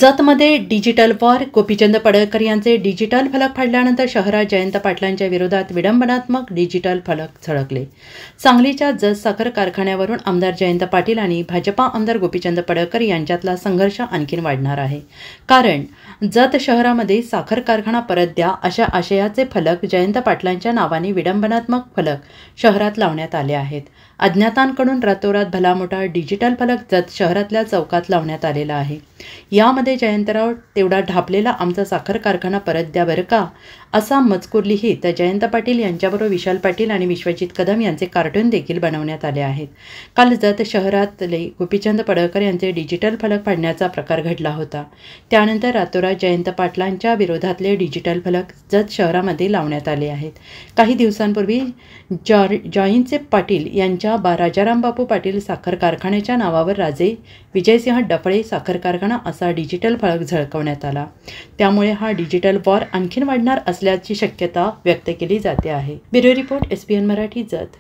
जतमध्ये digital war. Gopichand Padalkar यांचे digital फलक फाडल्यानंतर शहरात जयंत पाटलांच्या विरोधात विडंबनात्मक डिजिटल फलक झळकले. सांगलीच्या जत साखर कारखान्यावरून आमदार जयंत पाटील आणि भाजपा आमदार गोपीचंद पडळकर यांच्यातला संघर्ष आणखीन वाढणार आहे. कारण जत शहरामध्ये साखर कारखाना परत द्या अशा आशयाचे फलक जयंत पाटलांच्या नावाने विडंबनात्मक फलक शहरात लावण्यात आले आहेत. अज्ञातांकडून रातोरात भलामोठा डिजिटल फलक जत शहरातल्या चौकात लावण्यात आलेला आहे. यामध्ये जयंतराव तेवढा ढापलेला आमचा साखर कारखाना परत द्या बरं का असा मजकूर लिहित जयंत पाटील यांच्याबरोबर विशाल पाटील आणि विश्वजित कदम यांचे कार्टून देखील बनवण्यात आले आहेत. काल जत शहरातले गोपीचंद पडळकर यांचे डिजिटल फलक फाडण्याचा प्रकार घडला होता. त्यानंतर रातोरात जयंत पाटलांच्या विरोधातले डिजिटल फलक जत शहरामध्ये लावण्यात आले आहेत. काही दिवसांपूर्वी जॉईंचे पाटील यांच्या राजाराम बापू पाटील साखर कारखान्याच्या नावावर राजे विजयसिंह डफळे साखर कारखाना असा डिजिटल फलक झळकवण्यात आला. त्यामुळे हा डिजिटल वॉर आणखीन वाढणार असल्याची शक्यता व्यक्त केली जाते आहे. Bureau report SBN Marathi Jat.